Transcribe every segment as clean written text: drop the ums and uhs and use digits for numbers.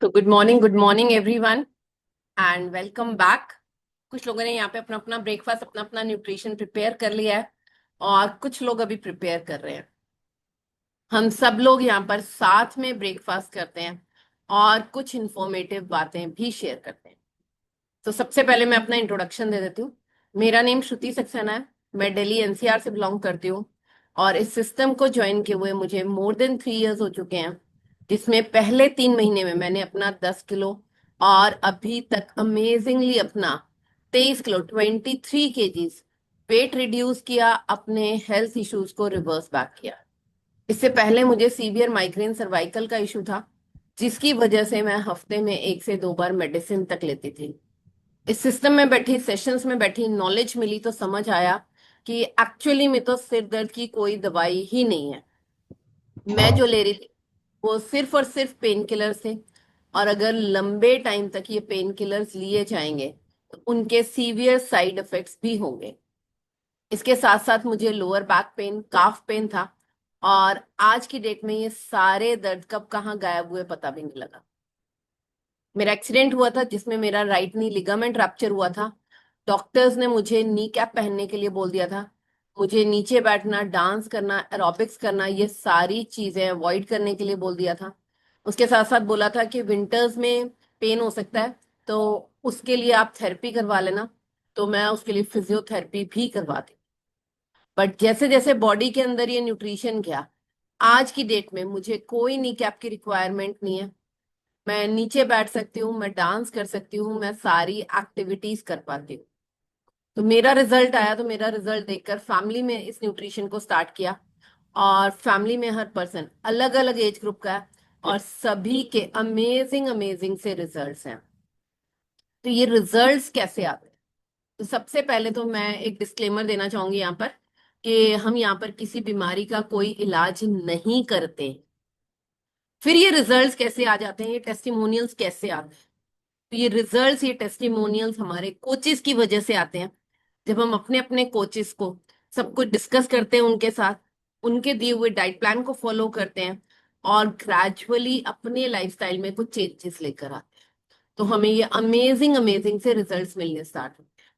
तो good morning everyone and welcome back. कुछ लोगों ने यहाँ पे अपना अपना ब्रेकफास्ट अपना अपना न्यूट्रिशन प्रिपेयर कर लिया है और कुछ लोग अभी प्रिपेयर कर रहे हैं। हम सब लोग यहाँ पर साथ में ब्रेकफास्ट करते हैं और कुछ इंफॉर्मेटिव बातें भी शेयर करते हैं। तो सबसे पहले मैं अपना इंट्रोडक्शन दे देती हूँ। मेरा नेम श्रुति सक्सेना है। मैं दिल्ली एनसीआर से बिलोंग करती हूँ और इस सिस्टम को ज्वाइन किए हुए मुझे मोर देन 3 इयर्स हो चुके हैं, जिसमें पहले 3 महीने में मैंने अपना 10 किलो और अभी तक अमेजिंगली अपना 23 किलो 23 केजीज वेट रिड्यूस किया, अपने हेल्थ इश्यूज को रिवर्स बैक किया। इससे पहले मुझे सीवियर माइग्रेन सर्वाइकल का इशू था, जिसकी वजह से मैं हफ्ते में 1 से 2 बार मेडिसिन तक लेती थी। इस सिस्टम में बैठी सेशंस में बैठी नॉलेज मिली तो समझ आया कि एक्चुअली में तो सिर दर्द की कोई दवाई ही नहीं है। मैं जो ले रही थी वो सिर्फ और सिर्फ पेन किलर्स थे, और अगर लंबे टाइम तक ये पेन किलर्स लिए जाएंगे तो उनके सीवियर साइड इफेक्ट्स भी होंगे। इसके साथ साथ मुझे लोअर बैक पेन, काफ पेन था, और आज की डेट में ये सारे दर्द कब कहाँ गायब हुए पता भी नहीं लगा। मेरा एक्सीडेंट हुआ था जिसमें मेरा राइट नी लिगामेंट रैप्चर हुआ था। डॉक्टर्स ने मुझे नी कैप पहनने के लिए बोल दिया था। मुझे नीचे बैठना, डांस करना, एरोबिक्स करना, ये सारी चीजें अवॉइड करने के लिए बोल दिया था। उसके साथ साथ बोला था कि विंटर्स में पेन हो सकता है, तो उसके लिए आप थेरेपी करवा लेना। तो मैं उसके लिए फिजियोथेरेपी भी करवाती। बट जैसे जैसे बॉडी के अंदर ये न्यूट्रिशन गया, आज की डेट में मुझे कोई नी कैप की रिक्वायरमेंट नहीं है। मैं नीचे बैठ सकती हूँ, मैं डांस कर सकती हूँ, मैं सारी एक्टिविटीज कर पाती हूँ। तो मेरा रिजल्ट आया, तो मेरा रिजल्ट देखकर फैमिली में इस न्यूट्रिशन को स्टार्ट किया। और फैमिली में हर पर्सन अलग अलग एज ग्रुप का है और सभी के अमेजिंग अमेजिंग से रिजल्ट्स हैं। तो ये रिजल्ट्स कैसे आते हैं? तो सबसे पहले तो मैं एक डिस्क्लेमर देना चाहूंगी यहाँ पर कि हम यहाँ पर किसी बीमारी का कोई इलाज नहीं करते। फिर ये रिजल्ट्स कैसे आ जाते हैं, ये टेस्टिमोनियल्स कैसे आते हैं? तो ये रिजल्ट्स, ये टेस्टिमोनियल्स हमारे कोचेस की वजह से आते हैं। जब हम अपने अपने कोचेस को सब कुछ डिस्कस करते हैं उनके साथ, उनके दिए हुए डाइट प्लान को फॉलो करते हैं और ग्रेजुअली अपने लाइफस्टाइल में कुछ चेंजेस लेकर आते हैं, तो हमें ये अमेजिंग अमेजिंग से रिजल्ट्स मिलने स्टार्ट होते हैं।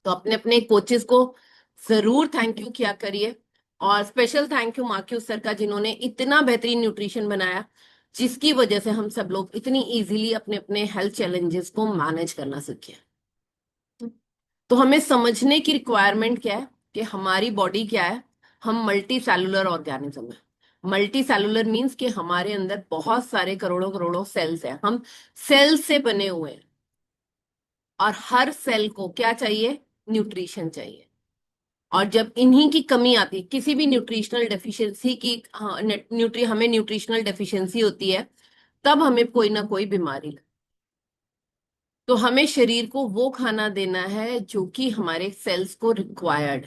तो अपने अपने कोचेस को जरूर थैंक यू किया करिए। और स्पेशल थैंक यू माक्यू सर का, जिन्होंने इतना बेहतरीन न्यूट्रिशन बनाया, जिसकी वजह से हम सब लोग इतनी इजीली अपने अपने हेल्थ चैलेंजेस को मैनेज करना सीखे। तो हमें समझने की रिक्वायरमेंट क्या है कि हमारी बॉडी क्या है। हम मल्टी सेलुलर ऑर्गेनिज्म है। मल्टी सेलुलर मीन्स कि हमारे अंदर बहुत सारे करोड़ों करोड़ों सेल्स हैं। हम सेल्स से बने हुए हैं और हर सेल को क्या चाहिए? न्यूट्रिशन चाहिए। और जब इन्हीं की कमी आती है, किसी भी न्यूट्रिशनल डेफिशिएंसी की, हाँ, हमें न्यूट्रिशनल डेफिशिएंसी होती है, तब हमें कोई ना कोई बीमारी लगती है। तो हमें शरीर को वो खाना देना है जो कि हमारे सेल्स को रिक्वायर्ड,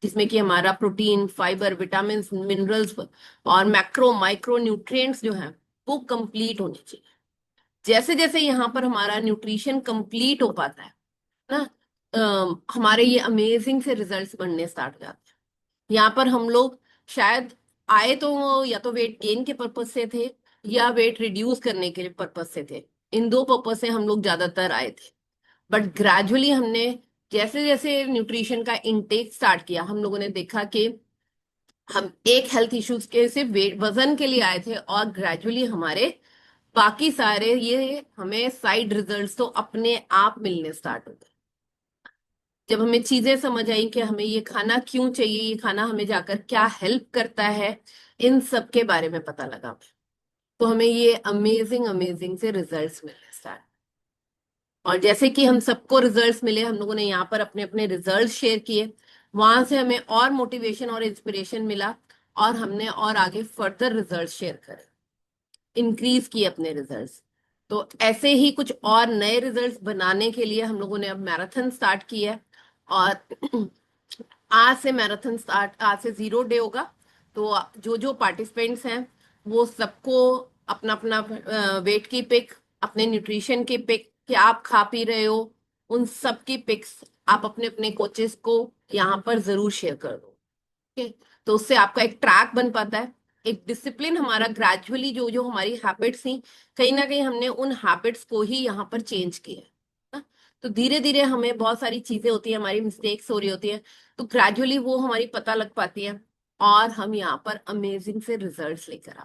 जिसमें कि हमारा प्रोटीन, फाइबर, विटामिन, मिनरल्स और मैक्रो माइक्रो न्यूट्रिएंट्स जो हैं वो कंप्लीट होने चाहिए। जैसे जैसे यहाँ पर हमारा न्यूट्रिशन कंप्लीट हो पाता है ना, हमारे ये अमेजिंग से रिजल्ट्स बनने स्टार्ट हो जाते हैं। यहाँ पर हम लोग शायद आए तो या तो वेट गेन के पर्पज से थे या वेट रिड्यूस करने के पर्पज से थे। इन दो पर्पज से हम लोग ज्यादातर आए थे। बट ग्रेजुअली हमने जैसे जैसे न्यूट्रिशन का इनटेक स्टार्ट किया, हम लोगों ने देखा कि हम एक हेल्थ इश्यूज के सिर्फ वेट वजन के लिए आए थे, और ग्रेजुअली हमारे बाकी सारे ये हमें साइड रिजल्ट्स तो अपने आप मिलने स्टार्ट हो गए। जब हमें चीजें समझ आई कि हमें ये खाना क्यों चाहिए, ये खाना हमें जाकर क्या हेल्प करता है, इन सब के बारे में पता लगा, तो हमें ये अमेजिंग अमेजिंग से रिजल्ट्स मिलने स्टार्ट। और जैसे कि हम सबको रिजल्ट्स मिले, हम लोगों ने यहाँ पर अपने अपने रिजल्ट्स शेयर किए, वहां से हमें और मोटिवेशन और इंस्पिरेशन मिला, और हमने और आगे फर्दर रिजल्ट्स शेयर करे, इंक्रीज किए अपने रिजल्ट्स। तो ऐसे ही कुछ और नए रिजल्ट्स बनाने के लिए हम लोगों ने अब मैराथन स्टार्ट की है। और आज से मैराथन स्टार्ट, आज से 0 डे होगा। तो जो जो पार्टिसिपेंट्स हैं वो सबको अपना अपना वेट की पिक, अपने न्यूट्रिशन की पिक, क्या आप खा पी रहे हो, उन सब की पिक्स आप अपने अपने कोचेस को यहाँ पर जरूर शेयर कर दो। ठीक है? तो उससे आपका एक ट्रैक बन पाता है। एक डिसिप्लिन हमारा ग्रेजुअली जो जो हमारी हैबिट्स थी, कहीं ना कहीं हमने उन हैबिट्स को ही यहाँ पर चेंज किया है ना। तो धीरे धीरे हमें बहुत सारी चीजें होती है, हमारी मिस्टेक्स हो रही होती है, तो ग्रेजुअली वो हमारी पता लग पाती है और हम यहाँ पर अमेजिंग से रिजल्ट्स लेकर आ।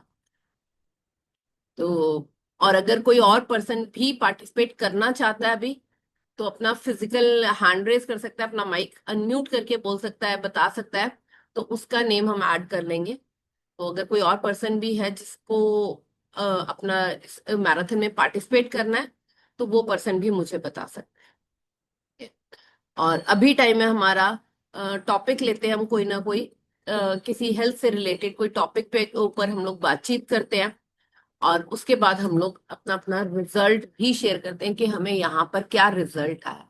तो और अगर कोई और पर्सन भी पार्टिसिपेट करना चाहता है अभी, तो अपना फिजिकल हैंड रेज कर सकता है, अपना माइक अनम्यूट करके बोल सकता है, बता सकता है, तो उसका नेम हम ऐड कर लेंगे। तो अगर कोई और पर्सन भी है जिसको अपना मैराथन में पार्टिसिपेट करना है, तो वो पर्सन भी मुझे बता सकता है। और अभी टाइम है हमारा, टॉपिक लेते हैं हम कोई ना कोई, किसी हेल्थ से रिलेटेड कोई टॉपिक पे ऊपर हम लोग बातचीत करते हैं, और उसके बाद हम लोग अपना अपना रिजल्ट भी शेयर करते हैं कि हमें यहाँ पर क्या रिजल्ट आया।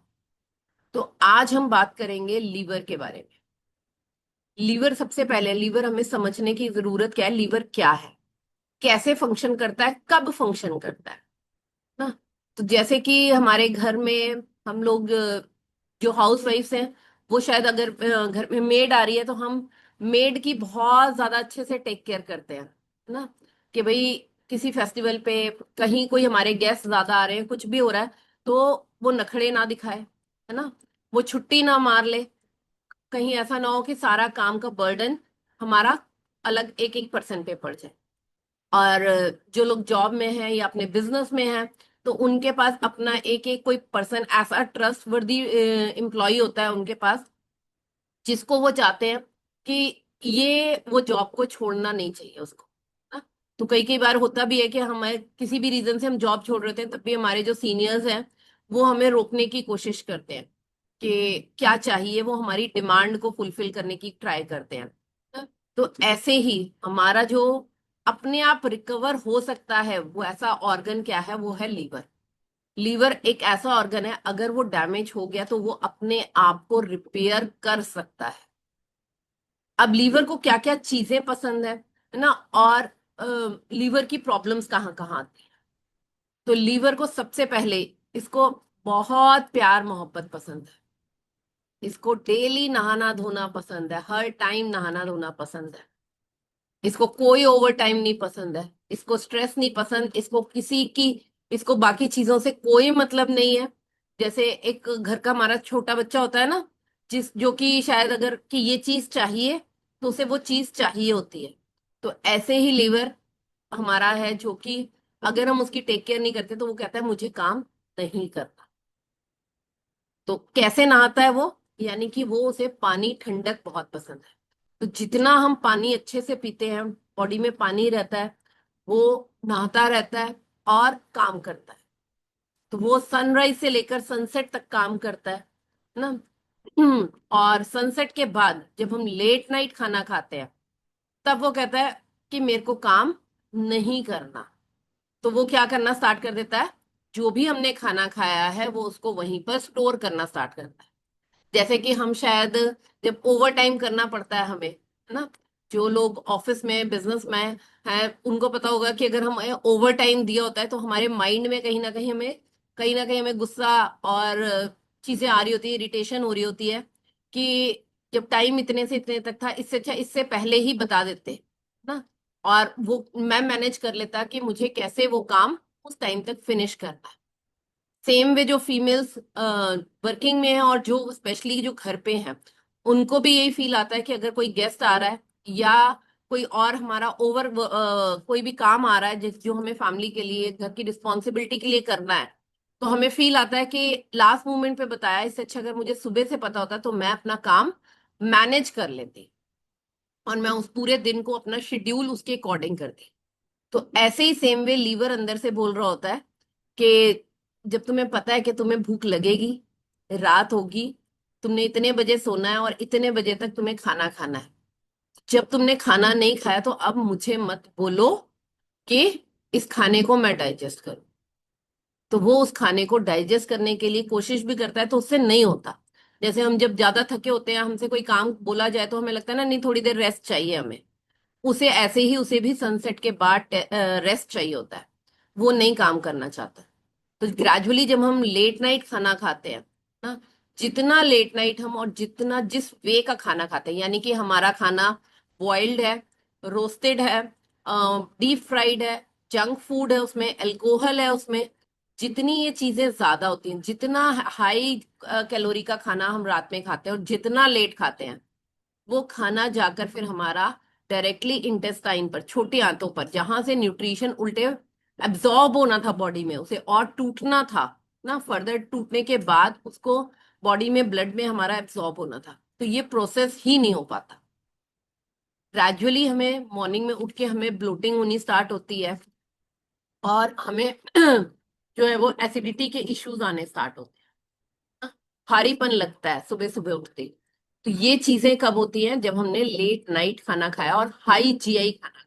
तो आज हम बात करेंगे लीवर के बारे में। लीवर, सबसे पहले लीवर हमें समझने की जरूरत क्या है, लीवर क्या है, कैसे फंक्शन करता है, कब फंक्शन करता है ना। तो जैसे कि हमारे घर में हम लोग जो हाउस वाइफ्स हैं, वो शायद अगर घर में मेड आ रही है तो हम मेड की बहुत ज्यादा अच्छे से टेक केयर करते हैं ना, कि भाई किसी फेस्टिवल पे कहीं कोई हमारे गेस्ट ज्यादा आ रहे हैं, कुछ भी हो रहा है, तो वो नखड़े ना दिखाए, है ना, वो छुट्टी ना मार ले, कहीं ऐसा ना हो कि सारा काम का बर्डन हमारा अलग एक एक पर्सन पे पड़ जाए। और जो लोग जॉब में हैं या अपने बिजनेस में हैं, तो उनके पास अपना एक एक कोई पर्सन ऐसा ट्रस्ट वर्दी एम्प्लॉय होता है उनके पास, जिसको वो चाहते हैं कि ये वो जॉब को छोड़ना नहीं चाहिए उसको ना। तो कई कई बार होता भी है कि हमें किसी भी रीजन से हम जॉब छोड़ रहे होते हैं, तब भी हमारे जो सीनियर्स हैं वो हमें रोकने की कोशिश करते हैं कि क्या चाहिए, वो हमारी डिमांड को फुलफिल करने की ट्राई करते हैं ना? तो ऐसे ही हमारा जो अपने आप रिकवर हो सकता है, वो ऐसा ऑर्गन क्या है, वो है लीवर। लीवर एक ऐसा ऑर्गन है, अगर वो डैमेज हो गया तो वो अपने आप को रिपेयर कर सकता है। अब लीवर को क्या क्या चीजें पसंद है ना, और लीवर की प्रॉब्लम्स कहाँ कहाँ आती है। तो लीवर को सबसे पहले, इसको बहुत प्यार मोहब्बत पसंद है, इसको डेली नहाना धोना पसंद है, हर टाइम नहाना धोना पसंद है, इसको कोई ओवर टाइम नहीं पसंद है, इसको स्ट्रेस नहीं पसंद, इसको किसी की, इसको बाकी चीजों से कोई मतलब नहीं है। जैसे एक घर का हमारा छोटा बच्चा होता है ना, जिस जो कि शायद अगर कि ये चीज चाहिए, तो उसे वो चीज चाहिए होती है। तो ऐसे ही लीवर हमारा है, जो कि अगर हम उसकी टेक केयर नहीं करते तो वो कहता है मुझे काम नहीं करना। तो कैसे नहाता है वो, यानी कि वो, उसे पानी ठंडक बहुत पसंद है। तो जितना हम पानी अच्छे से पीते हैं, बॉडी में पानी रहता है, वो नहाता रहता है और काम करता है। तो वो सनराइज से लेकर सनसेट तक काम करता है ना। और सनसेट के बाद जब हम लेट नाइट खाना खाते हैं, तब वो कहता है कि मेरे को काम नहीं करना। तो वो क्या करना स्टार्ट कर देता है, जो भी हमने खाना खाया है वो उसको वहीं पर स्टोर करना स्टार्ट करता है। जैसे कि हम शायद, जब ओवर टाइम करना पड़ता है हमें, है ना, जो लोग ऑफिस में बिजनेस में है उनको पता होगा कि अगर हम ओवर टाइम दिया होता है, तो हमारे माइंड में कहीं ना कहीं हमें गुस्सा और चीजें आ रही होती है, इरिटेशन हो रही होती है कि जब टाइम इतने से इतने तक था, इससे अच्छा इससे पहले ही बता देते ना, और वो मैं मैनेज कर लेता कि मुझे कैसे वो काम उस टाइम तक फिनिश करना है। सेम वे जो फीमेल्स वर्किंग में है और जो स्पेशली जो घर पे हैं, उनको भी यही फील आता है कि अगर कोई गेस्ट आ रहा है या कोई और हमारा कोई भी काम आ रहा है जिस जो हमें फैमिली के लिए, घर की रिस्पॉन्सिबिलिटी के लिए करना है, तो हमें फील आता है कि लास्ट मोमेंट पे बताया, इससे अच्छा अगर मुझे सुबह से पता होता तो मैं अपना काम मैनेज कर लेती और मैं उस पूरे दिन को अपना शेड्यूल उसके अकॉर्डिंग करती। तो ऐसे ही सेम वे लीवर अंदर से बोल रहा होता है कि जब तुम्हें पता है कि तुम्हें भूख लगेगी, रात होगी, तुमने इतने बजे सोना है और इतने बजे तक तुम्हें खाना खाना है, जब तुमने खाना नहीं खाया तो अब मुझे मत बोलो कि इस खाने को मैं डाइजेस्ट करूं। तो वो उस खाने को डाइजेस्ट करने के लिए कोशिश भी करता है, तो उससे नहीं होता। जैसे हम जब ज्यादा थके होते हैं, हमसे कोई काम बोला जाए तो हमें लगता है ना, नहीं थोड़ी देर रेस्ट चाहिए हमें, उसे ऐसे ही उसे भी सनसेट के बाद रेस्ट चाहिए होता है, वो नहीं काम करना चाहता। तो ग्रेजुअली जब हम लेट नाइट खाना खाते हैं ना, जितना लेट नाइट हम और जितना जिस वे का खाना खाते हैं, यानी कि हमारा खाना बॉइल्ड है, रोस्टेड है, डीप फ्राइड है, जंक फूड है, उसमें अल्कोहल है, उसमें जितनी ये चीजें ज्यादा होती हैं, जितना हाई कैलोरी का खाना हम रात में खाते हैं और जितना लेट खाते हैं, वो खाना जाकर फिर हमारा डायरेक्टली इंटेस्टाइन पर, छोटी आंतों पर, जहां से न्यूट्रिशन उल्टे एब्जॉर्ब होना था बॉडी में, उसे और टूटना था ना, फर्दर टूटने के बाद उसको बॉडी में, ब्लड में हमारा एब्जॉर्ब होना था, तो ये प्रोसेस ही नहीं हो पाता। ग्रेजुअली हमें मॉर्निंग में उठ के हमें ब्लोटिंग होनी स्टार्ट होती है और हमें जो है वो एसिडिटी के इश्यूज आने स्टार्ट होते हैं, भारीपन लगता है सुबह सुबह उठते ही। तो ये चीजें कब होती हैं? जब हमने लेट नाइट खाना खाया और हाई जीआई खाना,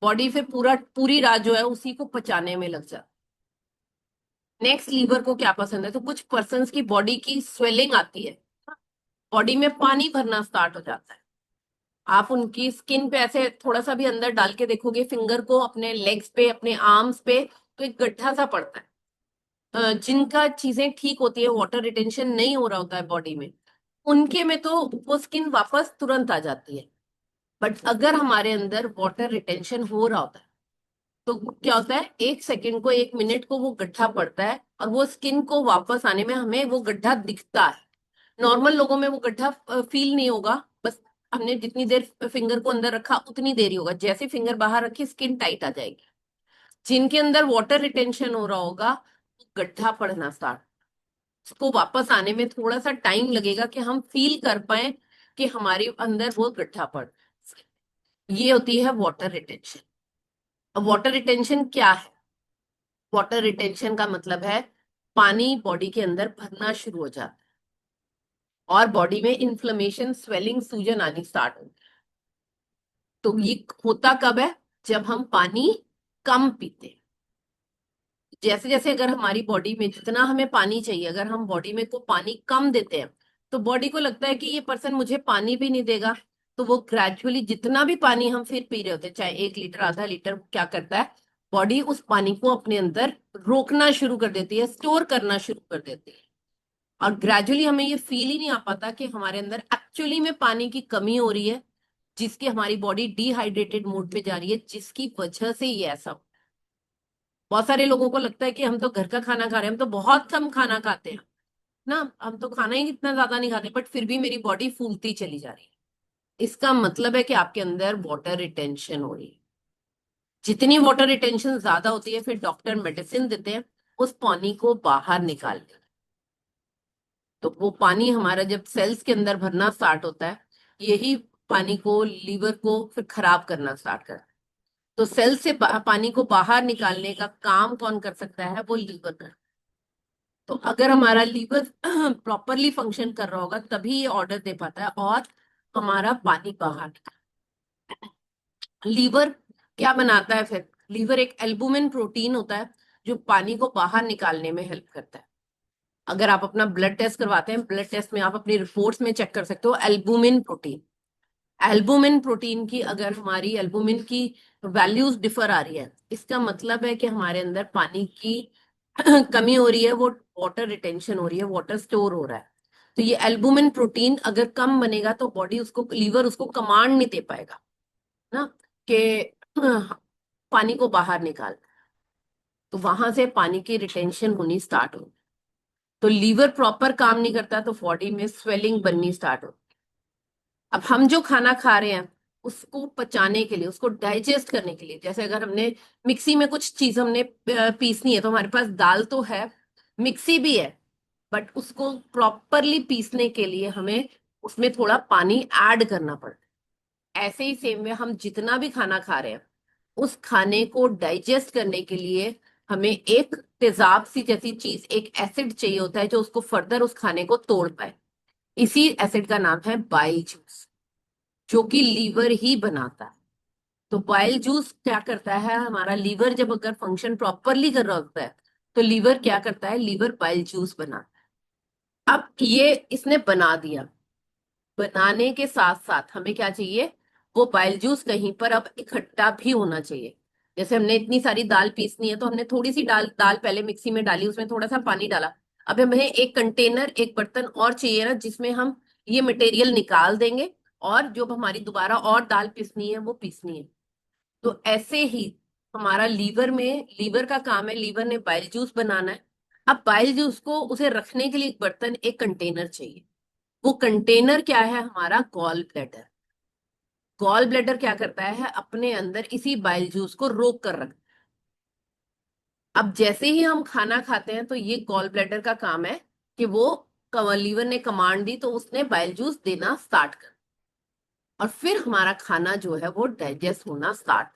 बॉडी फिर पूरी रात जो है उसी को पचाने में लग जाती है। नेक्स्ट, लीवर को क्या पसंद है? तो कुछ पर्सन्स की बॉडी की स्वेलिंग आती है, बॉडी में पानी भरना स्टार्ट हो जाता है। आप उनकी स्किन पे ऐसे थोड़ा सा भी अंदर डाल के देखोगे, फिंगर को, अपने लेग्स पे, अपने आर्म्स पे, तो एक गड्ढा सा पड़ता है। जिनका चीजें ठीक होती है, वाटर रिटेंशन नहीं हो रहा होता है बॉडी में, उनके में तो वो स्किन वापस तुरंत आ जाती है। बट अगर हमारे अंदर वाटर रिटेंशन हो रहा होता है, तो क्या होता है, 1 सेकंड को, 1 मिनट को वो गड्ढा पड़ता है और वो स्किन को वापस आने में हमें वो गड्ढा दिखता है। नॉर्मल लोगों में वो गड्ढा फील नहीं होगा, बस हमने जितनी देर फिंगर को अंदर रखा उतनी देर ही होगा, जैसे फिंगर बाहर रखी स्किन टाइट आ जाएगी। जिनके अंदर वाटर रिटेंशन हो रहा होगा, गड्ढा पड़ना स्टार्ट, उसको वापस आने में थोड़ा सा टाइम लगेगा कि हम फील कर पाए कि हमारे अंदर वो गड्ढा पड़, ये होती है वाटर रिटेंशन। अब वाटर रिटेंशन क्या है? वाटर रिटेंशन का मतलब है पानी बॉडी के अंदर भरना शुरू हो जाता है और बॉडी में इन्फ्लेमेशन, स्वेलिंग, सूजन आनी स्टार्ट होती है। तो ये होता कब है? जब हम पानी कम पीते हैं। जैसे जैसे अगर हमारी बॉडी में जितना हमें पानी चाहिए, अगर हम बॉडी में को पानी कम देते हैं, तो बॉडी को लगता है कि ये पर्सन मुझे पानी भी नहीं देगा, तो वो ग्रेजुअली जितना भी पानी हम फिर पी रहे होते हैं, चाहे 1 लीटर, आधा लीटर, क्या करता है, बॉडी उस पानी को अपने अंदर रोकना शुरू कर देती है, स्टोर करना शुरू कर देती है। और ग्रेजुअली हमें ये फील ही नहीं आ पाता कि हमारे अंदर एक्चुअली में पानी की कमी हो रही है, जिसकी हमारी बॉडी डिहाइड्रेटेड मोड पे जा रही है, जिसकी वजह से ये ऐसा हो। बहुत सारे लोगों को लगता है कि हम तो घर का खाना खा रहे हैं, हम तो बहुत कम खाना खाते हैं ना, हम तो खाना ही इतना ज्यादा नहीं खाते, बट फिर भी मेरी बॉडी फूलती चली जा रही है। इसका मतलब है कि आपके अंदर वाटर रिटेंशन हो रही है। जितनी वाटर रिटेंशन ज्यादा होती है, फिर डॉक्टर मेडिसिन देते हैं उस पानी को बाहर निकालने। तो वो पानी हमारा जब सेल्स के अंदर भरना स्टार्ट होता है, यही पानी को, लीवर को फिर खराब करना स्टार्ट करता है। तो सेल से पानी को बाहर निकालने का काम कौन कर सकता है? वो लीवर कर। तो अगर हमारा लीवर प्रॉपरली फंक्शन कर रहा होगा, तभी ये ऑर्डर दे पाता है और हमारा पानी बाहर निकल। लीवर क्या बनाता है फिर? लीवर एक एल्बुमिन प्रोटीन होता है जो पानी को बाहर निकालने में हेल्प करता है। अगर आप अपना ब्लड टेस्ट करवाते हैं, ब्लड टेस्ट में आप अपनी रिपोर्ट्स में चेक कर सकते हो एल्बुमिन प्रोटीन। एल्बुमिन प्रोटीन की, अगर हमारी एल्बुमिन की वैल्यूज डिफर आ रही है, इसका मतलब है कि हमारे अंदर पानी की कमी हो रही है, वो वाटर रिटेंशन हो रही है, वाटर स्टोर हो रहा है। तो ये एल्बुमिन प्रोटीन अगर कम बनेगा तो बॉडी उसको, लीवर उसको कमांड नहीं दे पाएगा ना, कि पानी को बाहर निकाल। तो वहां से पानी की रिटेंशन होनी स्टार्ट हो, तो लीवर प्रॉपर काम नहीं करता, तो बॉडी में स्वेलिंग बननी स्टार्ट हो। अब हम जो खाना खा रहे हैं, उसको पचाने के लिए, उसको डाइजेस्ट करने के लिए, जैसे अगर हमने मिक्सी में कुछ चीज हमने पीसनी है, तो हमारे पास दाल तो है, मिक्सी भी है, बट उसको प्रॉपरली पीसने के लिए हमें उसमें थोड़ा पानी ऐड करना पड़ता है। ऐसे ही सेम में हम जितना भी खाना खा रहे हैं, उस खाने को डाइजेस्ट करने के लिए हमें एक तेजाब सी जैसी चीज, एक एसिड चाहिए होता है जो उसको फर्दर उस खाने को तोड़ पाए। इसी एसिड का नाम है बाइल जूस, जो कि लीवर ही बनाता है। तो बाइल जूस क्या करता है, हमारा लीवर जब अगर फंक्शन प्रॉपरली कर रहा होता है, तो लीवर क्या करता है, लीवर बाइल जूस बनाता है। अब ये इसने बना दिया, बनाने के साथ साथ हमें क्या चाहिए, वो बाइल जूस कहीं पर अब इकट्ठा भी होना चाहिए। जैसे हमने इतनी सारी दाल पीसनी है, तो हमने थोड़ी सी दाल दाल पहले मिक्सी में डाली, उसमें थोड़ा सा पानी डाला। अब हमें एक कंटेनर, एक बर्तन और चाहिए ना, जिसमें हम ये मटेरियल निकाल देंगे और जो हमारी दोबारा और दाल पीसनी है वो पीसनी है। तो ऐसे ही हमारा लीवर का काम है, लीवर ने बाइल जूस बनाना है। अब बाइल जूस को उसे रखने के लिए एक बर्तन, एक कंटेनर चाहिए। वो कंटेनर क्या है? हमारा गॉल ब्लैडर। गॉल ब्लैडर क्या करता है? अपने अंदर इसी बाइल जूस को रोक कर रखता है। अब जैसे ही हम खाना खाते हैं तो ये गॉल ब्लैडर का काम है कि वो लीवर ने कमांड दी तो उसने बाइल जूस देना स्टार्ट कर, और फिर हमारा खाना जो है वो डाइजेस्ट होना स्टार्ट।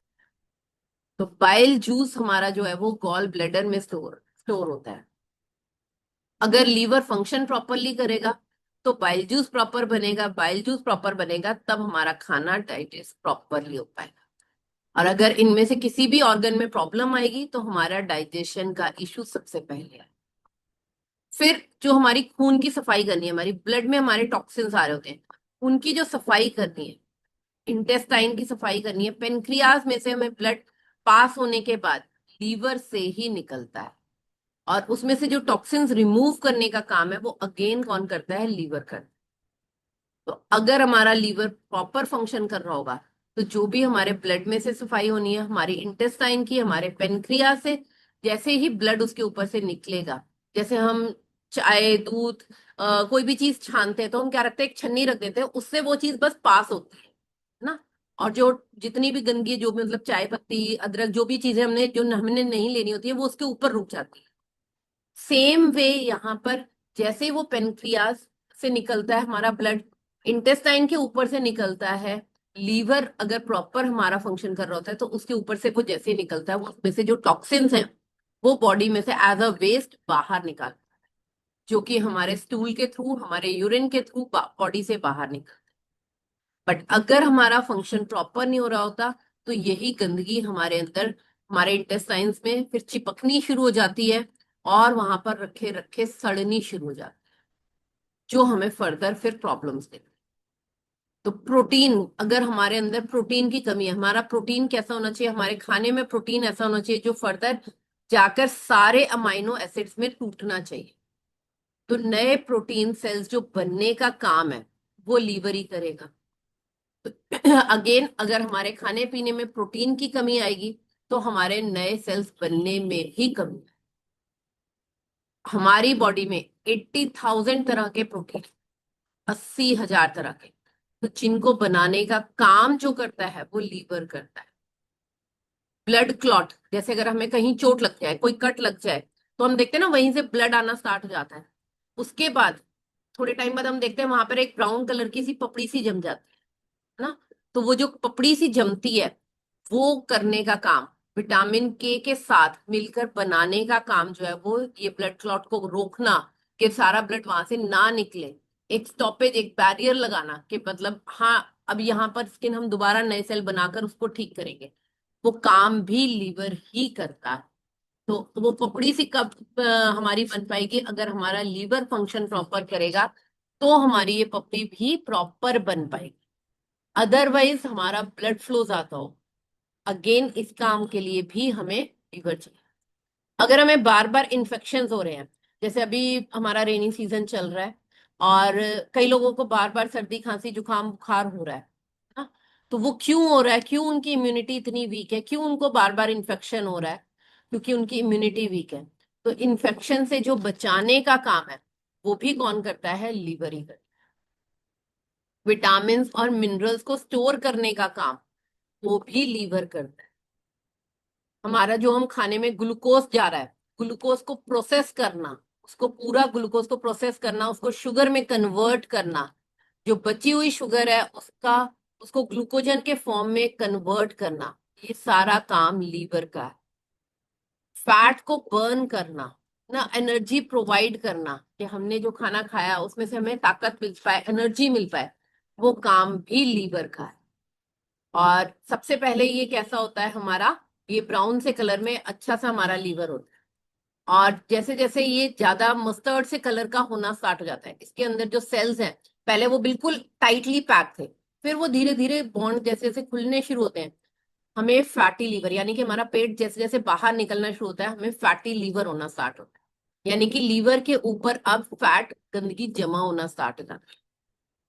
तो बाइल जूस हमारा जो है वो गॉल ब्लैडर में स्टोर स्टोर होता है। अगर लीवर फंक्शन प्रॉपरली करेगा तो बाइल जूस प्रॉपर बनेगा, बाइल जूस प्रॉपर बनेगा तब हमारा खाना डाइजेस्ट प्रॉपरली हो पाएगा। और अगर इनमें से किसी भी ऑर्गन में प्रॉब्लम आएगी तो हमारा डाइजेशन का इश्यू सबसे पहले है। फिर जो हमारी खून की सफाई करनी है, हमारी ब्लड में हमारे टॉक्सिन्स आ रहे होते हैं, उनकी जो सफाई करनी है, इंटेस्टाइन की सफाई करनी है, पेनक्रियाज में से हमें ब्लड पास होने के बाद लीवर से ही निकलता है, और उसमें से जो टॉक्सिन्स रिमूव करने का काम है वो अगेन कौन करता है? लीवर करता है। तो अगर हमारा लीवर प्रॉपर फंक्शन कर रहा होगा तो जो भी हमारे ब्लड में से सफाई होनी है, हमारी इंटेस्टाइन की, हमारे पेनक्रिया से, जैसे ही ब्लड उसके ऊपर से निकलेगा, जैसे हम चाय दूध कोई भी चीज छानते हैं तो हम क्या रखते हैं? एक छन्नी रख देते हैं, उससे वो चीज बस पास होती है ना। और जो जितनी भी गंदगी, जो भी मतलब चाय पत्ती अदरक, जो भी चीजें हमने नहीं लेनी होती है वो उसके ऊपर रुक जाती है। सेम वे यहाँ पर, जैसे वो पेनक्रियाज से निकलता है हमारा ब्लड, इंटेस्टाइन के ऊपर से निकलता है, लीवर अगर प्रॉपर हमारा फंक्शन कर रहा होता है तो उसके ऊपर से वो जैसे निकलता है, वो उसमें से जो टॉक्सिन्स हैं वो बॉडी में से एज अ वेस्ट बाहर निकाल, जो कि हमारे स्टूल के थ्रू, हमारे यूरिन के थ्रू बॉडी से बाहर निकल। बट अगर हमारा फंक्शन प्रॉपर नहीं हो रहा होता तो यही गंदगी हमारे अंदर, हमारे इंटेस्टाइन्स में फिर चिपकनी शुरू हो जाती है, और वहां पर रखे रखे सड़नी शुरू हो जाती है, जो हमें फर्दर फिर प्रॉब्लम्स देती है। तो प्रोटीन, अगर हमारे अंदर प्रोटीन की कमी है, हमारा प्रोटीन कैसा होना चाहिए? हमारे खाने में प्रोटीन ऐसा होना चाहिए जो फर्दर जाकर सारे अमाइनो एसिड्स में टूटना चाहिए। तो नए प्रोटीन सेल्स जो बनने का काम है वो लीवर ही करेगा। अगेन अगर हमारे खाने पीने में प्रोटीन की कमी आएगी तो हमारे नए सेल्स बनने में भी कमी। हमारी बॉडी में 80,000 तरह के प्रोटीन, 80,000 तरह के, तो जिनको बनाने का काम जो करता है वो लीवर करता है। ब्लड क्लॉट, जैसे अगर हमें कहीं चोट लग जाए, कोई कट लग जाए, तो हम देखते हैं ना वहीं से ब्लड आना स्टार्ट हो जाता है। उसके बाद थोड़े टाइम बाद हम देखते हैं वहां पर एक ब्राउन कलर की सी पपड़ी सी जम जाती है ना। तो वो जो पपड़ी सी जमती है वो करने का काम, विटामिन के साथ मिलकर बनाने का काम जो है वो ये ब्लड क्लॉट को रोकना, कि सारा ब्लड वहां से ना निकले, एक स्टॉपेज, एक बैरियर लगाना, कि मतलब हाँ अब यहाँ पर स्किन हम दोबारा नए सेल बनाकर उसको ठीक करेंगे, वो काम भी लीवर ही करता है। तो वो पपड़ी सी कब हमारी बन पाएगी? अगर हमारा लीवर फंक्शन प्रॉपर करेगा तो हमारी ये पपड़ी भी प्रॉपर बन पाएगी। अदरवाइज हमारा ब्लड फ्लो ज्यादा हो, अगेन इस काम के लिए भी हमें लीवर चाहिए। अगर हमें बार बार इन्फेक्शन हो रहे हैं, जैसे अभी हमारा रेनी सीजन चल रहा है और कई लोगों को बार बार सर्दी खांसी जुकाम बुखार हो रहा है ना, तो वो क्यों हो रहा है? क्यों उनकी इम्यूनिटी इतनी वीक है? क्यों उनको बार बार इन्फेक्शन हो रहा है? क्योंकि उनकी इम्यूनिटी वीक है। तो इन्फेक्शन से जो बचाने का काम है वो भी कौन करता है? लीवर ही करता है। विटामिन और मिनरल्स को स्टोर करने का काम वो भी लीवर करता है। हमारा जो हम खाने में ग्लूकोज जा रहा है, ग्लूकोज को प्रोसेस करना, उसको पूरा ग्लूकोज को प्रोसेस करना, उसको शुगर में कन्वर्ट करना, जो बची हुई शुगर है उसका, उसको ग्लूकोजन के फॉर्म में कन्वर्ट करना, ये सारा काम लीवर का है। फैट को बर्न करना ना, एनर्जी प्रोवाइड करना, कि हमने जो खाना खाया उसमें से हमें ताकत मिल पाए, एनर्जी मिल पाए, वो काम भी लीवर का है। और सबसे पहले ये कैसा होता है हमारा? ये ब्राउन से कलर में अच्छा सा हमारा लीवर होता है, और जैसे जैसे ये ज्यादा मस्टर्ड से कलर का होना स्टार्ट हो जाता है, इसके अंदर जो सेल्स हैं पहले वो बिल्कुल टाइटली पैक थे, फिर वो धीरे धीरे बॉन्ड जैसे जैसे खुलने शुरू होते हैं, हमें फैटी लीवर, यानी कि हमारा पेट जैसे जैसे बाहर निकलना शुरू होता है हमें फैटी लीवर होना स्टार्ट होता है, यानी कि लीवर के ऊपर अब फैट, गंदगी जमा होना स्टार्ट हो जाता है।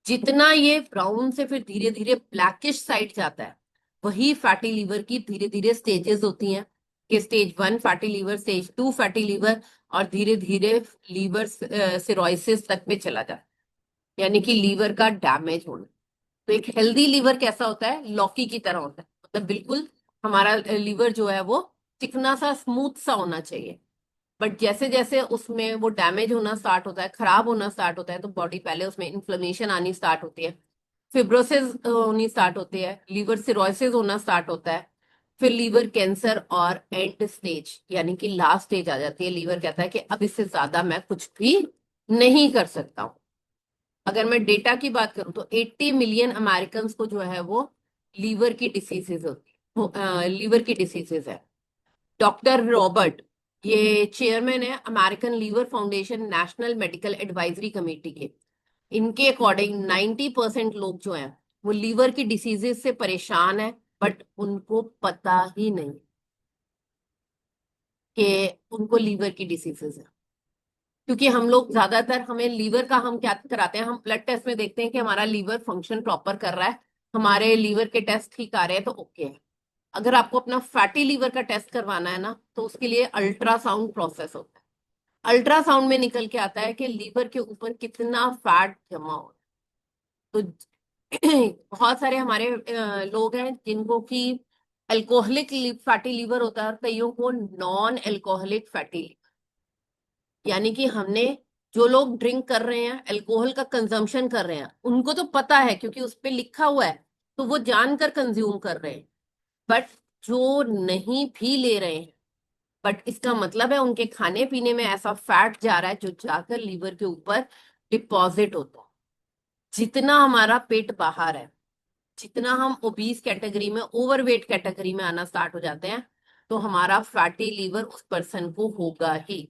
जितना ये ब्राउन से फिर धीरे धीरे ब्लैकिश साइड जाता है, वही फैटी लीवर की धीरे धीरे स्टेजेस होती हैं, कि stage 1 fatty liver, stage 2 fatty liver, और धीरे धीरे लीवर सिरोसिस तक में चला जाता है, यानी कि लीवर का डैमेज होना। तो एक हेल्दी लीवर कैसा होता है? लौकी की तरह होता है, मतलब बिल्कुल हमारा लीवर जो है वो चिकना सा स्मूथ सा होना चाहिए। बट जैसे जैसे उसमें वो डैमेज होना स्टार्ट होता है, खराब होना स्टार्ट होता है, तो बॉडी पहले उसमें इन्फ्लेमेशन आनी स्टार्ट होती है, फिब्रोसिस होनी स्टार्ट होती है, लीवर सिरोसिस होना स्टार्ट होता है, फिर लीवर कैंसर, और एंड स्टेज यानी कि लास्ट स्टेज आ जाती है। लीवर कहता है कि अब इससे ज्यादा मैं कुछ भी नहीं कर सकता हूँ। अगर मैं डेटा की बात करूं तो 80 मिलियन अमेरिकन को जो है वो लीवर की डिसीजेज होती, लीवर की डिसीजेज है। डॉक्टर रॉबर्ट, ये चेयरमैन है American liver foundation national medical advisory committee के। इनके अकॉर्डिंग 90% लोग जो हैं वो लीवर की डिसीजेज से परेशान है, बट उनको पता ही नहीं कि उनको लीवर की डिसीजेज है। क्योंकि हम लोग ज्यादातर, हमें लीवर का हम क्या कराते हैं, हम ब्लड टेस्ट में देखते हैं कि हमारा लीवर फंक्शन प्रॉपर कर रहा है, हमारे लीवर के टेस्ट ठीक आ रहे हैं तो ओके है। अगर आपको अपना फैटी लीवर का टेस्ट करवाना है ना, तो उसके लिए अल्ट्रासाउंड प्रोसेस होता है। अल्ट्रासाउंड में निकल के आता है कि लीवर के ऊपर कितना फैट जमा हो। तो बहुत सारे हमारे लोग हैं जिनको कि अल्कोहलिक फैटी लीवर होता है, और कईयों को नॉन अल्कोहलिक फैटी, यानी कि हमने, जो लोग ड्रिंक कर रहे हैं, अल्कोहल का कंजम्पशन कर रहे हैं, उनको तो पता है क्योंकि उस पे लिखा हुआ है, तो वो जानकर कंज्यूम कर रहे हैं। बट जो नहीं भी ले रहे हैं, बट इसका मतलब है उनके खाने पीने में ऐसा फैट जा रहा है जो जाकर लीवर के ऊपर डिपॉजिट होता है। जितना हमारा पेट बाहर है, जितना हम ओबीस कैटेगरी में, ओवरवेट कैटेगरी में आना स्टार्ट हो जाते हैं, तो हमारा फैटी लीवर उस पर्सन को होगा ही।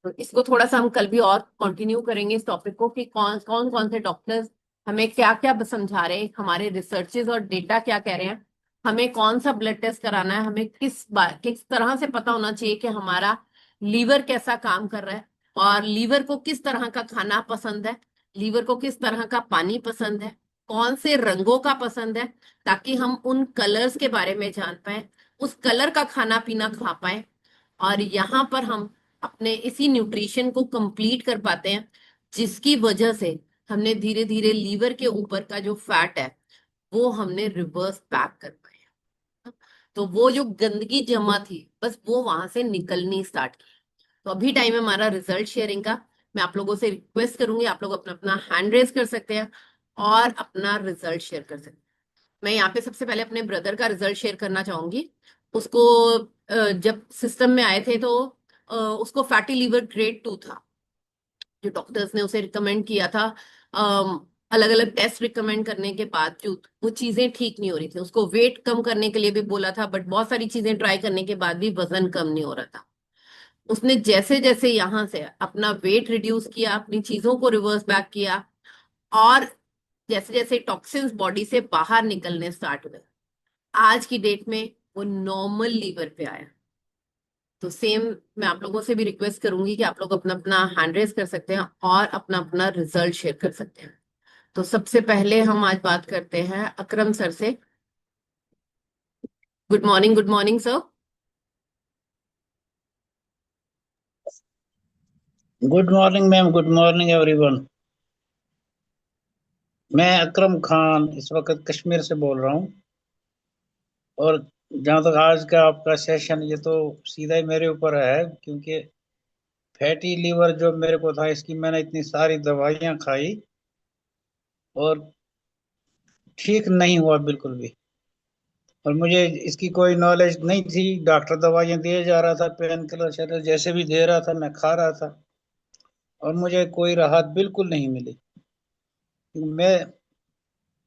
तो इसको थोड़ा सा हम कल भी और कंटिन्यू करेंगे इस टॉपिक को, कि कौन कौन कौन से डॉक्टर्स हमें क्या क्या समझा रहे हैं, हमारे रिसर्चेस और डेटा क्या कह रहे हैं, हमें कौन सा ब्लड टेस्ट कराना है, हमें किस तरह से पता होना चाहिए कि हमारा लीवर कैसा काम कर रहा है, और लीवर को किस तरह का खाना पसंद है, लीवर को किस तरह का पानी पसंद है, कौन से रंगों का पसंद है, ताकि हम उन कलर्स के बारे में जान पाए, उस कलर का खाना पीना खा पाए, और यहाँ पर हम अपने इसी न्यूट्रिशन को कंप्लीट कर पाते हैं, जिसकी वजह से हमने धीरे धीरे लीवर के ऊपर का जो फैट है वो हमने रिवर्स बैक कर पाया। तो वो जो गंदगी जमा थी, बस वो वहां से निकलनी स्टार्ट की। तो अभी टाइम है हमारा रिजल्ट शेयरिंग का। मैं आप लोगों से रिक्वेस्ट करूंगी, आप लोग अपना अपना हैंड रेज कर सकते हैं और अपना रिजल्ट शेयर कर सकते हैं। मैं यहाँ पे सबसे पहले अपने ब्रदर का रिजल्ट शेयर करना चाहूंगी। उसको जब सिस्टम में आए थे तो उसको फैटी लीवर ग्रेड 2 था, जो डॉक्टर्स ने उसे रिकमेंड किया था। अलग अलग टेस्ट रिकमेंड करने के बावजूद वो चीजें ठीक नहीं हो रही थी। उसको वेट कम करने के लिए भी बोला था, बट बहुत सारी चीजें ट्राई करने के बाद भी वजन कम नहीं हो रहा था। उसने जैसे जैसे यहाँ से अपना वेट रिड्यूस किया, अपनी चीजों को रिवर्स बैक किया, और जैसे जैसे टॉक्सिन्स बॉडी से बाहर निकलने स्टार्ट हुए, आज की डेट में वो नॉर्मल लीवर पे आया। तो सेम मैं आप लोगों से भी रिक्वेस्ट करूंगी कि आप लोग अपना अपना हैंड रेस कर सकते हैं और अपना अपना रिजल्ट शेयर कर सकते हैं। तो सबसे पहले हम आज बात करते हैं अकरम सर से। Good morning sir. Good morning ma'am. Good morning everyone. मैं अकरम खान इस वक्त कश्मीर से बोल रहा हूँ। और जहाँ तक आज का आपका सेशन, ये तो सीधा ही मेरे ऊपर है, क्योंकि फैटी लीवर जो मेरे को था, इसकी मैंने इतनी सारी दवाइयाँ खाई और ठीक नहीं हुआ बिल्कुल भी। और मुझे इसकी कोई नॉलेज नहीं थी। डॉक्टर दवाइयाँ दिए जा रहा था, पेन किलर शेलर जैसे भी दे रहा था, मैं खा रहा था और मुझे कोई राहत बिल्कुल नहीं मिली। मैं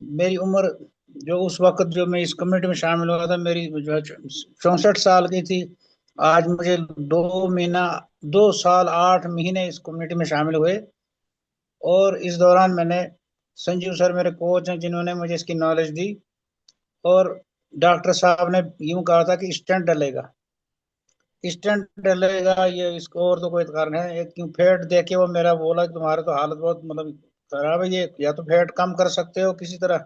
मेरी उम्र, जो उस वक्त जो मैं इस कम्युनिटी में शामिल हुआ था, मेरी जो है 64 साल की थी। आज मुझे 2 महीना, 2 साल 8 महीने इस कम्युनिटी में शामिल हुए। और इस दौरान मैंने, संजीव सर मेरे कोच हैं जिन्होंने मुझे इसकी नॉलेज दी। और डॉक्टर साहब ने यूं कहा था कि स्टेंट डलेगा, स्टेंट डलेगा, ये इसको और तो कोई कारण है। एक क्यों फेट देखे वो मेरा बोला कि तुम्हारा तो हालत बहुत, मतलब खराब है ये, या तो फैट कम कर सकते हो किसी तरह।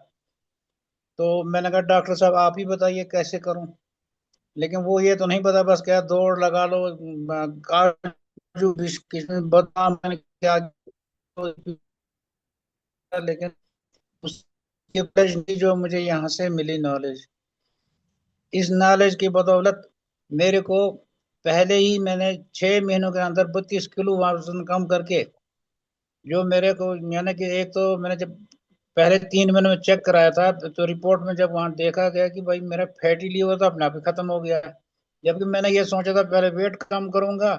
तो मैंने कहा डॉक्टर साहब आप ही बताइए कैसे करूं। लेकिन वो ये तो नहीं पता, बस क्या दौड़ लगा लो, काजू किशमिश बादाम मैंने क्या, लेकिन उसकी वजह जो मुझे यहाँ से मिली नॉलेज, इस नॉलेज की बदौलत मेरे को पहले ही मैंने 6 महीनों के अंदर 32 किलो वजन कम करके, जो मेरे को यानी कि एक तो मैंने जब पहले 3 महीने में चेक कराया था तो रिपोर्ट में जब वहां देखा गया कि भाई मेरा फैटी लीवर तो अपने आप ही खत्म हो गया। जबकि मैंने ये सोचा था पहले वेट कम करूंगा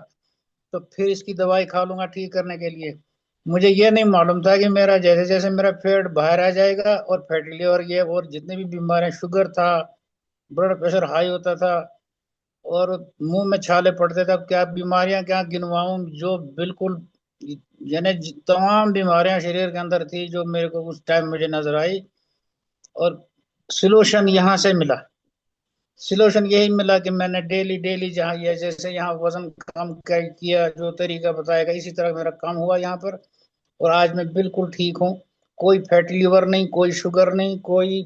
तो फिर इसकी दवाई खा लूंगा ठीक करने के लिए। मुझे ये नहीं मालूम था कि मेरा जैसे जैसे मेरा पेट बाहर आ जाएगा और फैटी लीवर ये और जितनी भी बीमारियां, शुगर था, ब्लड प्रेशर हाई होता था, और मुंह में छाले पड़ते थे, अब क्या बीमारियां क्या गिनवाऊं जो बिल्कुल यानी तमाम बीमारियां शरीर के अंदर थी जो मेरे को उस टाइम मुझे नजर आई। और सोल्यूशन यहाँ से मिला। सोल्यूशन यही मिला कि मैंने डेली डेली जहाँ ये जैसे यहाँ वजन कम किया, जो तरीका बताएगा इसी तरह मेरा काम हुआ यहाँ पर। और आज मैं बिल्कुल ठीक हूँ। कोई फैटी लिवर नहीं, कोई शुगर नहीं, कोई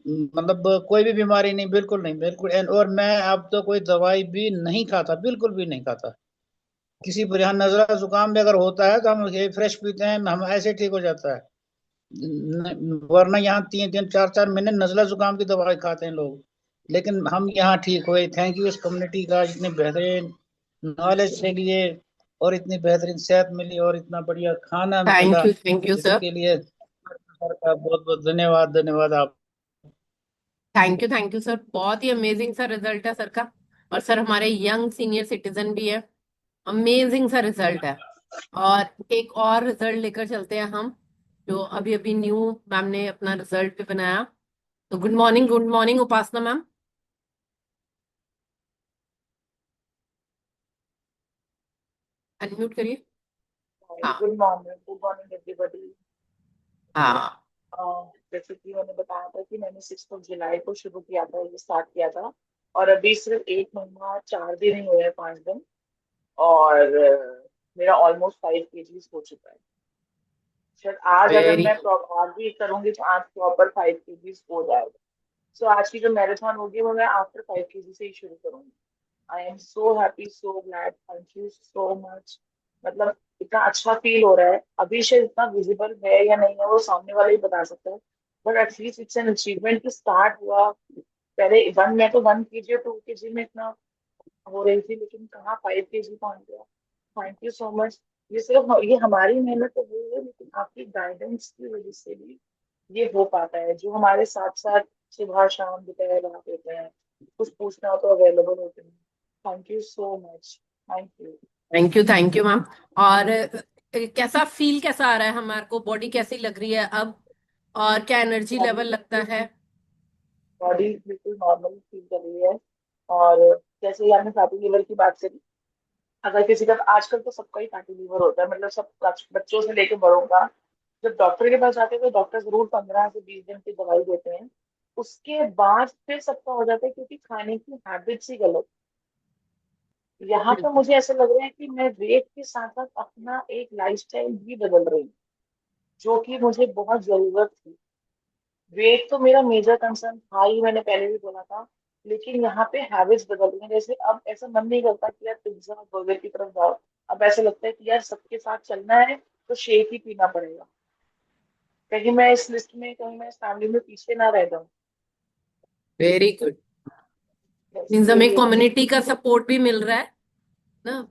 मतलब कोई भी बीमारी नहीं, बिल्कुल नहीं, बिल्कुल। और मैं अब तो कोई दवाई भी नहीं खाता, बिल्कुल भी नहीं खाता। किसी पर यहाँ नजला जुकाम भी अगर होता है तो हम ये फ्रेश पीते हैं, हम ऐसे ठीक हो जाता है। वरना यहाँ 3 3 4 4 महीने नजला जुकाम की दवाई खाते हैं लोग। लेकिन हम यहाँ ठीक हुए, थैंक यू इस कम्युनिटी का, इतने बेहतरीन नॉलेज के लिए, और इतनी बेहतरीन सेहत मिली और इतना बढ़िया खाना मिला। Thank you sir. इसके लिए सर का बहुत बहुत धन्यवाद, धन्यवाद आप। थैंक यू सर, बहुत ही अमेजिंग सा रिजल्ट है सर का। और सर हमारे यंग सीनियर सिटीजन भी है, अमेजिंग सा रिजल्ट है। और एक और रिजल्ट लेकर चलते हैं हम, जो अभी अभी न्यू मैम ने अपना रिजल्ट भी बनाया। तो गुड मॉर्निंग उपासना मैम। अनम्यूट करिए। हाँ। Good morning everybody. हाँ। जैसे कि मैंने बताया था कि मैंने 6 जुलाई को शुरू किया था, ये स्टार्ट किया था। और अभी सिर्फ 1 महीना 4 दिन ही हुए हैं, 5 दिन। और मेरा ऑलमोस्ट 5 kg हो चुका है। शायद आज अगर वेरी मैं गुड। आज भी करूंगी तो आज प्रॉपर 5 kg हो जाएगा। सो आज की जो मैराथन होगी वो मैं आफ्टर 5 kg से ही शुरू करूंगी। I am so happy, so glad, thank you so much. मतलब इतना अच्छा फील हो रहा है। अभी शायद इतना विजिबल है या नहीं है वो सामने वाला ही बता सकता है। But at least it's an achievement कि स्टार्ट हुआ। पहले वन मैं तो 1 kg 2 kg में इतना हो रही थी, लेकिन कहाँ 5 kg पहुंच गया। Thank you so much. ये सिर्फ ये हमारी मेहनत तो हुई है, लेकिन आपकी गाइडेंस की वजह से भी ये हो पाता है। जो हमारे साथ साथ सुबह शाम दोपहर रात होते हैं, कुछ पूछना हो तो अवेलेबल होते हैं। Thank you so much. Thank you. Thank you ma'am. और कैसा फील कैसा आ रहा है हमारे को, बॉडी कैसी लग रही है अब, और क्या एनर्जी बॉडी लेवल लगता है? बॉडी बिल्कुल नॉर्मल फील कर रही है। और जैसे ही आपने फैटी लीवर की बात करी, अगर किसी का, आजकल तो सबका ही फैटी लीवर होता है, मतलब सब बच्चों से लेके बड़ों का। जब डॉक्टर के पास जाते हैं तो डॉक्टर जरूर 15 से 20 दिन की दवाई देते हैं। उसके बाद फिर सबका हो जाता है, क्योंकि खाने की हैबिट्स ही गलत। यहाँ पे बिल्कुल। मुझे ऐसा लग रहा है कि मैं वेट के साथ साथ अपना एक लाइफस्टाइल भी बदल रही हूँ, जो कि मुझे बहुत जरूरत थी। वेट तो मेरा मेजर कंसर्न था ही, मैंने पहले भी बोला था। लेकिन यहाँ पे हैबिट्स बदल रही हैं। जैसे अब ऐसा मन नहीं करता कि यार पिज्जा बर्गर की तरफ जाओ। अब ऐसा लगता है कि यार सबके साथ चलना है तो शेक ही पीना पड़ेगा। कहीं मैं इस लिस्ट में, कहीं मैं इस फैमिली में पीछे ना रह जाऊं। Very good. बस मीन्स हमें यही है। कम्युनिटी का सपोर्ट भी मिल रहा है ना,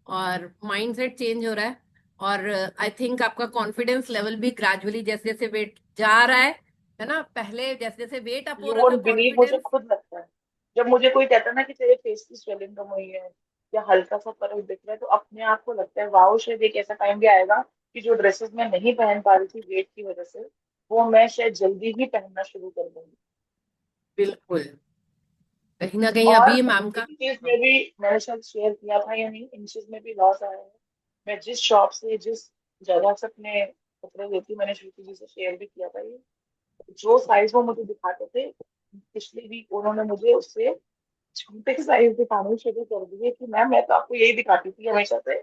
और माइंडसेट चेंज हो रहा है। और आई थिंक आपका कॉन्फिडेंस लेवल भी ग्रेजुअली जैसे जैसे वेट जा रहा है ना, पहले जैसे जैसे वेट अप हो यू रहा था वोंट बिलीव, मुझे कॉन्फिडेंस। खुद लगता है जब मुझे कोई कहता है ना कि तेरे फेस की स्वेलिंग कम हुई है या हल्का सा फर्क दिख रहा है, तो अपने आप को लगता है वाओ, शायद एक ऐसा टाइम भी आएगा कि जो ड्रेसेस मैं नहीं पहन पा रही थी वेट की वजह से, वो मैं शायद जल्दी ही पहनना शुरू कर दूंगी। बिल्कुल। कहीं ना कहीं और अभी मैम का। एक चीज में भी मैंने शायद शेयर किया था या नहीं, इन चीज में भी लॉस आया है। मैं जिस शॉप से, जिस जगह से अपने कपड़े लेती हूँ, मैंने श्रुति जी से शेयर भी किया था ये, जो साइज वो मुझे दिखाते थे पिछले वीक, उन्होंने मुझे उससे छोटे साइज दिखाने शुरू कर दिए कि मैम मैं तो आपको यही दिखाती थी हमेशा से,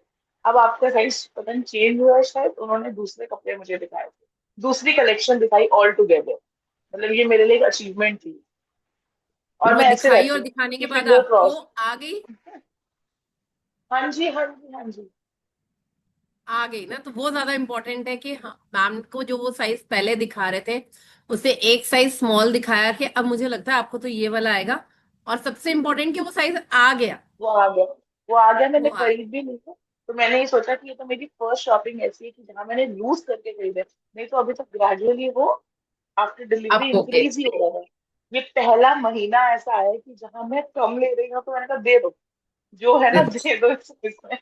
अब आपका साइज पता नहीं चेंज हुआ है शायद, उन्होंने दूसरे कपड़े मुझे दिखाए थे, दूसरी कलेक्शन दिखाई ऑल टुगेदर। मतलब ये मेरे लिए एक अचीवमेंट थी। और वो मैं ऐसे दिखाई रहती और हूँ दिखाने के कि बाद फिगर आपको क्रॉस। आ गई। हाँ जी, हाँ जी, हाँ जी। आ गई ना, तो वो ज्यादा इंपॉर्टेंट है कि हाँ, मैम को जो वो साइज पहले दिखा रहे थे उसे एक साइज स्मॉल दिखाया कि अब मुझे लगता है आपको तो ये वाला आएगा। और सबसे इम्पोर्टेंट कि वो साइज आ गया। वो आ गया, वो आ गया, वो मैंने आ खरीद भी ली थी। तो मैंने ये सोचा कि ये तो मेरी फर्स्ट शॉपिंग ऐसी है कि जहां मैंने लूज करके खरीदे, नहीं तो अभी तक ग्रेजुअली वो आफ्टर डिलीवरी आप हो गए। इंक्रीज ही हो रहा है। ये पहला महीना ऐसा है कि जहां मैं कम ले रही हूँ, तो मैंने कहा दे दो, जो है ना दे दो इसमें।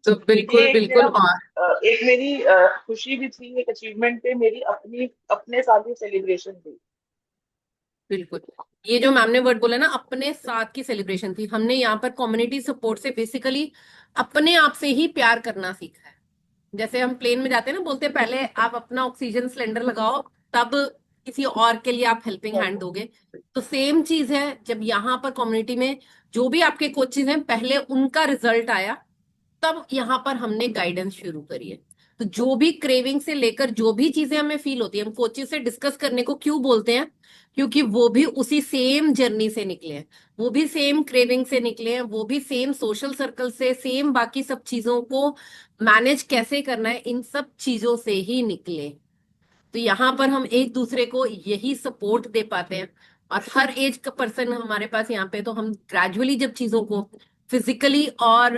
तो ये बिल्कुल एक मेरा बिल्कुल। और एक मेरी खुशी भी थी, एक अचीवमेंट पे मेरी अपनी अपने साथ ही सेलिब्रेशन थी। बिल्कुल, ये जो मैम ने वर्ड बोला ना, अपने साथ की सेलिब्रेशन थी। हमने यहाँ पर कम्युनिटी सपोर्ट से बेसिकली अपने आप से ही प्यार करना सीखा है। जैसे हम प्लेन में जाते हैं ना, बोलते हैं पहले आप अपना ऑक्सीजन सिलेंडर लगाओ, तब किसी और के लिए आप हेल्पिंग हैंड दोगे। तो सेम चीज है, जब यहाँ पर कम्युनिटी में जो भी आपके कोचेज हैं, पहले उनका रिजल्ट आया, तब यहाँ पर हमने गाइडेंस शुरू करी है। तो जो भी क्रेविंग से लेकर जो भी चीजें हमें फील होती है, हम कोचेज से डिस्कस करने को क्यों बोलते हैं? क्योंकि वो भी उसी सेम जर्नी से निकले हैं, वो भी सेम क्रेविंग से निकले हैं, वो भी सेम सोशल सर्कल से, सेम बाकी सब चीजों को मैनेज कैसे करना है, इन सब चीजों से ही निकले। तो यहाँ पर हम एक दूसरे को यही सपोर्ट दे पाते हैं। और हर एज का पर्सन हमारे पास यहाँ पे, तो हम ग्रेजुअली जब चीजों को फिजिकली और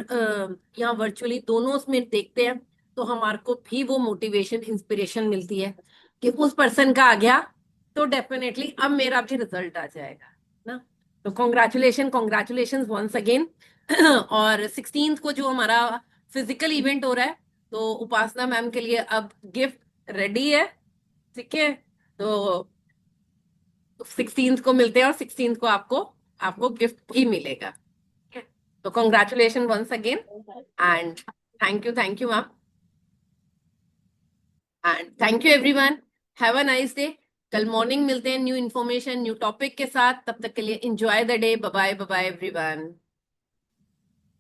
यहाँ वर्चुअली दोनों में देखते हैं, तो हमारे को भी वो मोटिवेशन इंस्पिरेशन मिलती है कि उस पर्सन का आ गया, तो डेफिनेटली अब मेरा भी रिजल्ट आ जाएगा ना। तो कॉन्ग्रेचुलेशन, कॉन्ग्रेचुलेशन वंस अगेन। और 16th को जो हमारा फिजिकल इवेंट हो रहा है, तो उपासना मैम के लिए अब गिफ्ट रेडी है। ठीक है, तो 16th को मिलते हैं और 16th को आपको आपको गिफ्ट भी मिलेगा। ठीक है, तो congratulation once again. And thank you ma'am. And thank you everyone. Have a nice day. कल मॉर्निंग मिलते हैं न्यू इन्फॉर्मेशन न्यू टॉपिक के साथ। तब तक के लिए enjoy the day. Bye bye, bye bye everyone.